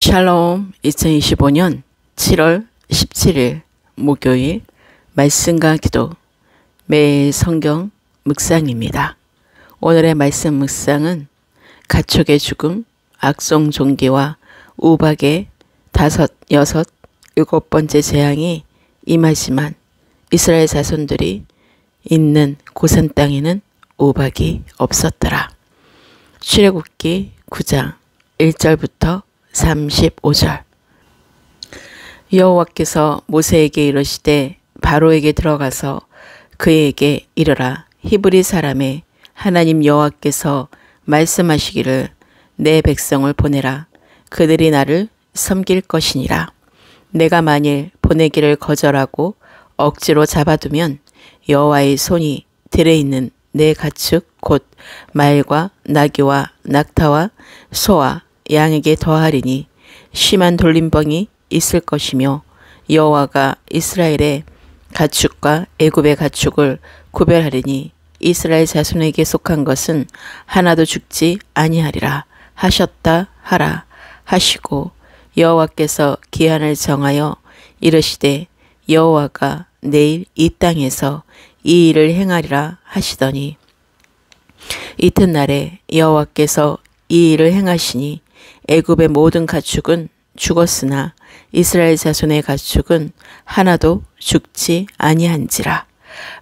샬롬. 2025년 7월 17일 목요일 말씀과 기도 매일 성경 묵상입니다. 오늘의 말씀 묵상은 가축의 죽음, 악성 종기와 우박의 5, 6, 7번째 재앙이 임하지만 이스라엘 자손들이 있는 고산 땅에는 우박이 없었더라. 출애굽기 9장 1절부터 35절. 여호와께서 모세에게 이르시되 바로에게 들어가서 그에게 이르라. 히브리 사람의 하나님 여호와께서 말씀하시기를 내 백성을 보내라. 그들이 나를 섬길 것이니라. 내가 만일 보내기를 거절하고 억지로 잡아두면 여호와의 손이 들에 있는 내 가축 곧 말과 나귀와 낙타와 소와 양에게 더하리니 심한 돌림병이 있을 것이며 여호와가 이스라엘의 가축과 애굽의 가축을 구별하리니 이스라엘 자손에게 속한 것은 하나도 죽지 아니하리라 하셨다 하라 하시고 여호와께서 기한을 정하여 이르시되 여호와가 내일 이 땅에서 이 일을 행하리라 하시더니 이튿날에 여호와께서 이 일을 행하시니 애굽의 모든 가축은 죽었으나 이스라엘 자손의 가축은 하나도 죽지 아니한지라.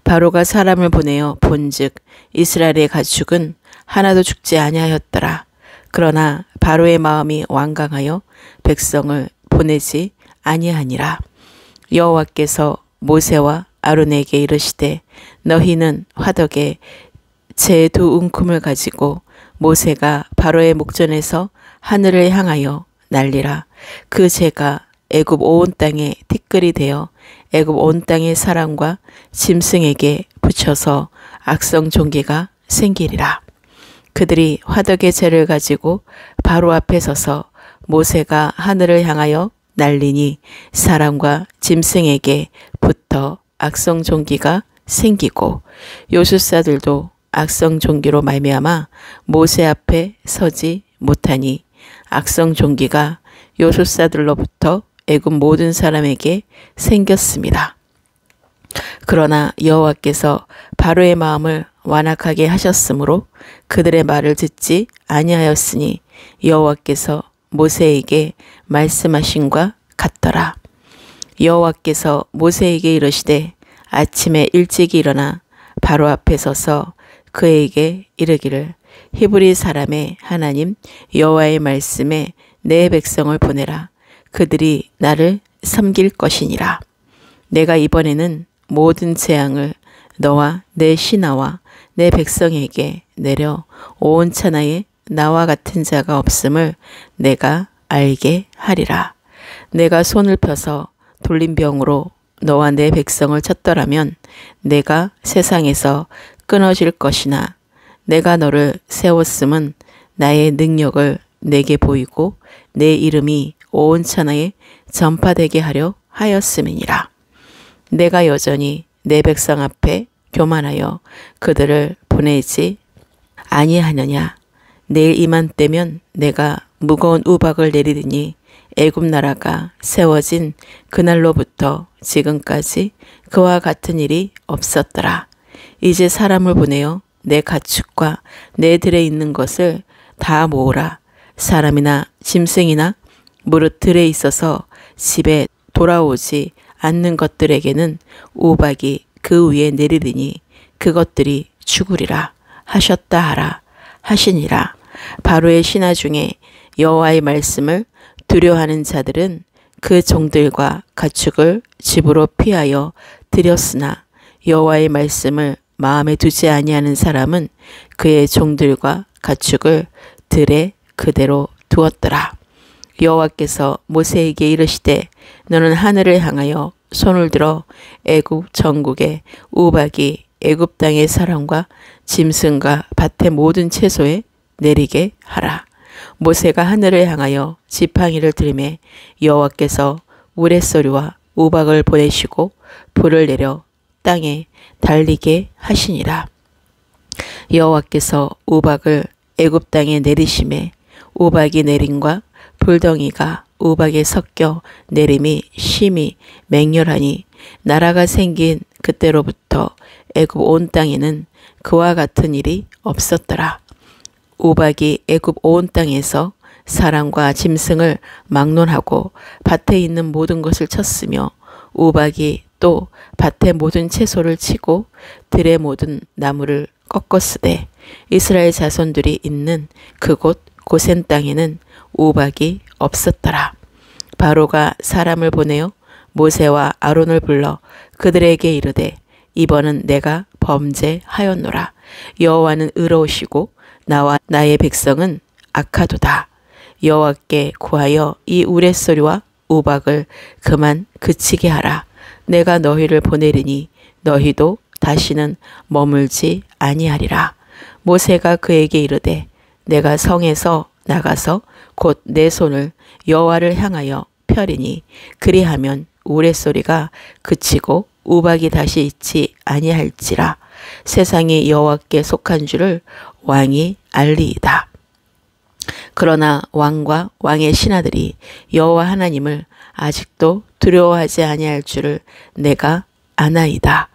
바로가 사람을 보내어 본즉 이스라엘의 가축은 하나도 죽지 아니하였더라. 그러나 바로의 마음이 완강하여 백성을 보내지 아니하니라. 여호와께서 모세와 아론에게 이르시되 너희는 화덕에 재 2움큼을 가지고 모세가 바로의 목전에서 하늘을 향하여 날리라. 그 재가 애굽 온 땅에 티끌이 되어 애굽 온 땅의 사람과 짐승에게 붙여서 악성 종기가 생기리라. 그들이 화덕의 재를 가지고 바로 앞에 서서 모세가 하늘을 향하여 날리니 사람과 짐승에게 붙어 악성 종기가 생기고 요술사들도 악성 종기로 말미암아 모세 앞에 서지 못하니 악성 종기가 요술사들로부터 애굽 모든 사람에게 생겼습니다. 그러나 여호와께서 바로의 마음을 완악하게 하셨으므로 그들의 말을 듣지 아니하였으니 여호와께서 모세에게 말씀하신과 같더라. 여호와께서 모세에게 이르시되 아침에 일찍 일어나 바로 앞에 서서 그에게 이르기를 히브리 사람의 하나님 여호와의 말씀에 내 백성을 보내라. 그들이 나를 섬길 것이니라. 내가 이번에는 모든 재앙을 너와 내 신하와 내 백성에게 내려 온 천하에 나와 같은 자가 없음을 내가 알게 하리라. 내가 손을 펴서 돌림병으로 너와 내 백성을 쳤더라면 내가 세상에서 끊어질 것이나 내가 너를 세웠음은 나의 능력을 내게 보이고 내 이름이 온 천하에 전파되게 하려 하였음이니라. 내가 여전히 내 백성 앞에 교만하여 그들을 보내지 아니하느냐. 내일 이맘때면 내가 무거운 우박을 내리리니 애굽 나라가 세워진 그날로부터 지금까지 그와 같은 일이 없었더라. 이제 사람을 보내어 내 가축과 내 들에 있는 것을 다 모으라. 사람이나 짐승이나 무릇 들에 있어서 집에 돌아오지 않는 것들에게는 우박이 그 위에 내리리니 그것들이 죽으리라 하셨다 하라 하시니라. 바로의 신하 중에 여호와의 말씀을 두려워하는 자들은 그 종들과 가축을 집으로 피하여 들였으나 여호와의 말씀을 마음에 두지 아니하는 사람은 그의 종들과 가축을 들에 그대로 두었더라. 여호와께서 모세에게 이르시되 너는 하늘을 향하여 손을 들어 애굽 전국에 우박이 애굽 땅의 사람과 짐승과 밭의 모든 채소에 내리게 하라. 모세가 하늘을 향하여 지팡이를 들매 여호와께서 우레소리와 우박을 보내시고 불을 내려 땅에 달리게 하시니라. 여호와께서 우박을 애굽 땅에 내리심에 우박이 내림과 불덩이가 우박에 섞여 내림이 심히 맹렬하니 나라가 생긴 그때로부터 애굽 온 땅에는 그와 같은 일이 없었더라. 우박이 애굽 온 땅에서 사람과 짐승을 막론하고 밭에 있는 모든 것을 쳤으며 우박이 또 밭의 모든 채소를 치고 들의 모든 나무를 꺾었으되 이스라엘 자손들이 있는 그곳 고센 땅에는 우박이 없었더라. 바로가 사람을 보내어 모세와 아론을 불러 그들에게 이르되 이번은 내가 범죄하였노라. 여호와는 의로우시고 나와 나의 백성은 악하도다. 여호와께 구하여 이 우레소리와 우박을 그만 그치게 하라. 내가 너희를 보내리니 너희도 다시는 머물지 아니하리라. 모세가 그에게 이르되 내가 성에서 나가서 곧 내 손을 여호와를 향하여 펴리니 그리하면 우레소리가 그치고 우박이 다시 있지 아니할지라. 세상이 여호와께 속한 줄을 왕이 알리이다. 그러나 왕과 왕의 신하들이 여호와 하나님을 아직도 두려워하지 아니할 줄을 내가 아나이다.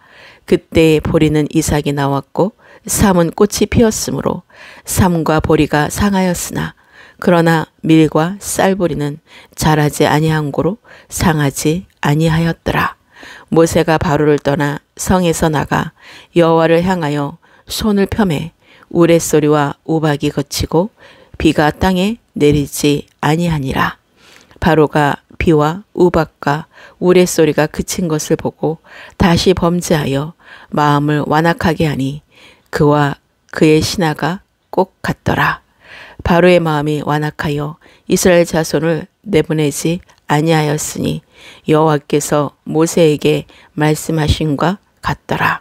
그때에 보리는 이삭이 나왔고 삼은 꽃이 피었으므로 삼과 보리가 상하였으나 그러나 밀과 쌀보리는 자라지 아니한 고로 상하지 아니하였더라. 모세가 바로를 떠나 성에서 나가 여호와를 향하여 손을 펴매 우레소리와 우박이 그치고 비가 땅에 내리지 아니하니라. 바로가 비와 우박과 우레소리가 그친 것을 보고 다시 범죄하여 마음을 완악하게 하니 그와 그의 신하가 꼭 같더라. 바로의 마음이 완악하여 이스라엘 자손을 내보내지 아니하였으니 여호와께서 모세에게 말씀하신과 같더라.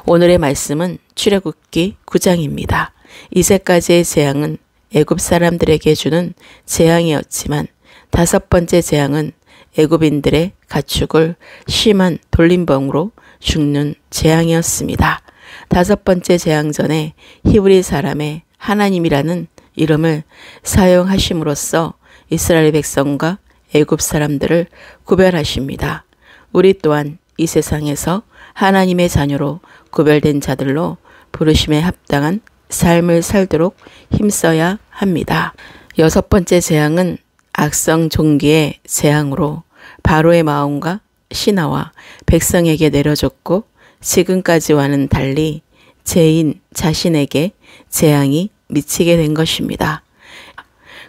오늘의 말씀은 출애굽기 9장입니다. 이제까지의 재앙은 애굽 사람들에게 주는 재앙이었지만 다섯 번째 재앙은 애굽인들의 가축을 심한 돌림병으로 죽는 재앙이었습니다. 다섯 번째 재앙 전에 히브리 사람의 하나님이라는 이름을 사용하심으로써 이스라엘 백성과 애굽 사람들을 구별하십니다. 우리 또한 이 세상에서 하나님의 자녀로 구별된 자들로 부르심에 합당한 삶을 살도록 힘써야 합니다. 여섯 번째 재앙은 악성 종기의 재앙으로 바로의 마음과 신하와 백성에게 내려졌고 지금까지와는 달리 죄인 자신에게 재앙이 미치게 된 것입니다.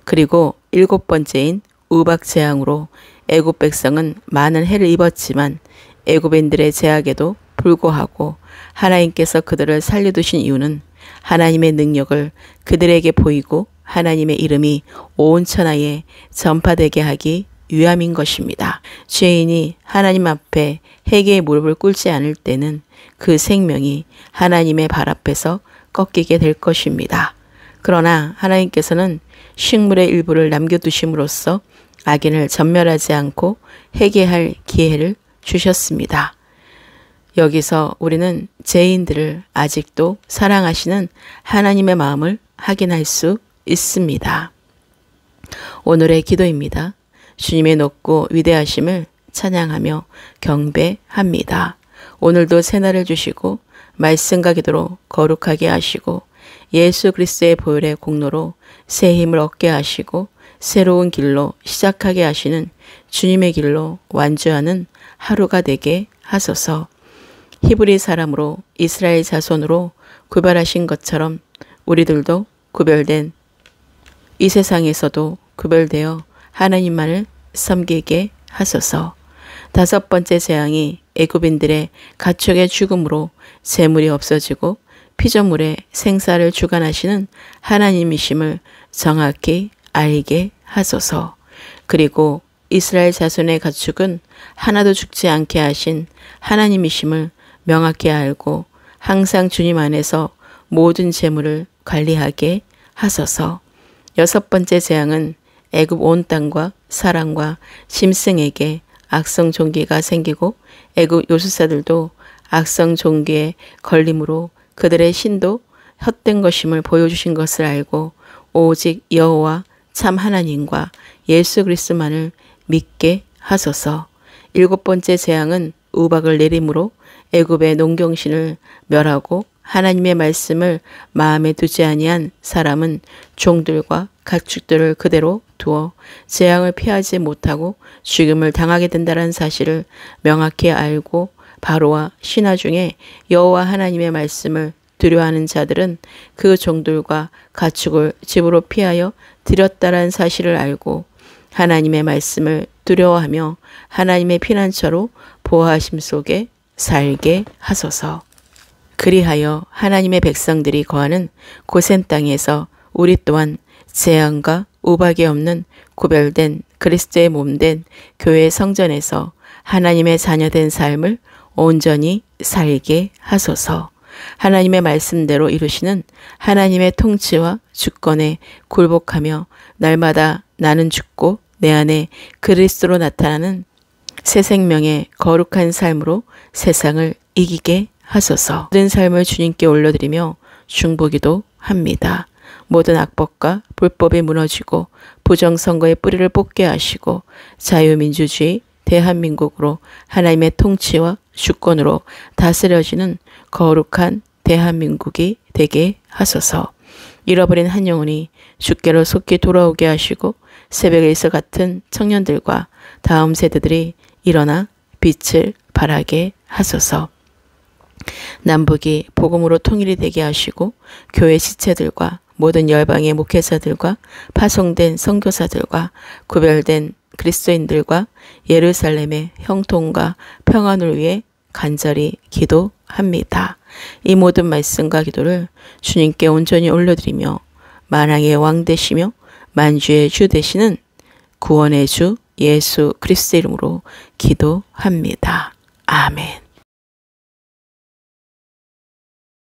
그리고 일곱 번째인 우박 재앙으로 애굽 백성은 많은 해를 입었지만 애굽인들의 제약에도 불구하고 하나님께서 그들을 살려두신 이유는 하나님의 능력을 그들에게 보이고 하나님의 이름이 온 천하에 전파되게 하기 위함인 것입니다. 죄인이 하나님 앞에 회개의 무릎을 꿇지 않을 때는 그 생명이 하나님의 발 앞에서 꺾이게 될 것입니다. 그러나 하나님께서는 식물의 일부를 남겨두심으로써 악인을 전멸하지 않고 회개할 기회를 주셨습니다. 여기서 우리는 죄인들을 아직도 사랑하시는 하나님의 마음을 확인할 수 있습니다. 오늘의 기도입니다. 주님의 높고 위대하심을 찬양하며 경배합니다. 오늘도 새날을 주시고 말씀과 기도로 거룩하게 하시고 예수 그리스도의 보혈의 공로로 새 힘을 얻게 하시고 새로운 길로 시작하게 하시는 주님의 길로 완주하는 하루가 되게 하소서. 히브리 사람으로 이스라엘 자손으로 구별하신 것처럼 우리들도 구별된 이 세상에서도 구별되어 하나님만을 섬기게 하소서. 다섯 번째 재앙이 애굽인들의 가축의 죽음으로 재물이 없어지고 피조물의 생사를 주관하시는 하나님이심을 정확히 알게 하소서. 그리고 이스라엘 자손의 가축은 하나도 죽지 않게 하신 하나님이심을 명확히 알고 항상 주님 안에서 모든 재물을 관리하게 하소서. 여섯 번째 재앙은 애굽 온 땅과 사람과 짐승에게 악성 종기가 생기고 애굽 요술사들도 악성 종기에 걸림으로 그들의 신도 헛된 것임을 보여주신 것을 알고 오직 여호와 참 하나님과 예수 그리스도만을 믿게 하소서. 7번째 재앙은 우박을 내림으로 애굽의 농경신을 멸하고 하나님의 말씀을 마음에 두지 아니한 사람은 종들과 가축들을 그대로 두어 재앙을 피하지 못하고 죽음을 당하게 된다는 사실을 명확히 알고 바로와 신하 중에 여호와 하나님의 말씀을 두려워하는 자들은 그 종들과 가축을 집으로 피하여 들였다라는 사실을 알고 하나님의 말씀을 두려워하며 하나님의 피난처로 보호하심 속에 살게 하소서. 그리하여 하나님의 백성들이 거하는 고센 땅에서 우리 또한 재앙과 우박이 없는 구별된 그리스도의 몸된 교회 성전에서 하나님의 자녀된 삶을 온전히 살게 하소서. 하나님의 말씀대로 이루시는 하나님의 통치와 주권에 굴복하며 날마다 나는 죽고 내 안에 그리스도로 나타나는 새 생명의 거룩한 삶으로 세상을 이기게 하소서. 모든 삶을 주님께 올려드리며 중보기도 합니다. 모든 악법과 불법이 무너지고 부정선거의 뿌리를 뽑게 하시고 자유민주주의 대한민국으로 하나님의 통치와 주권으로 다스려지는 거룩한 대한민국이 되게 하소서. 잃어버린 한 영혼이 주께로 속히 돌아오게 하시고 새벽의 이슬 같은 청년들과 다음 세대들이 일어나 빛을 발하게 하소서. 남북이 복음으로 통일이 되게 하시고 교회 지체들과 모든 열방의 목회자들과 파송된 선교사들과 구별된 그리스도인들과 예루살렘의 형통과 평안을 위해 간절히 기도합니다. 이 모든 말씀과 기도를 주님께 온전히 올려드리며 만왕의 왕 되시며 만주의 주 되시는 구원의 주 예수 그리스도 이름으로 기도합니다. 아멘.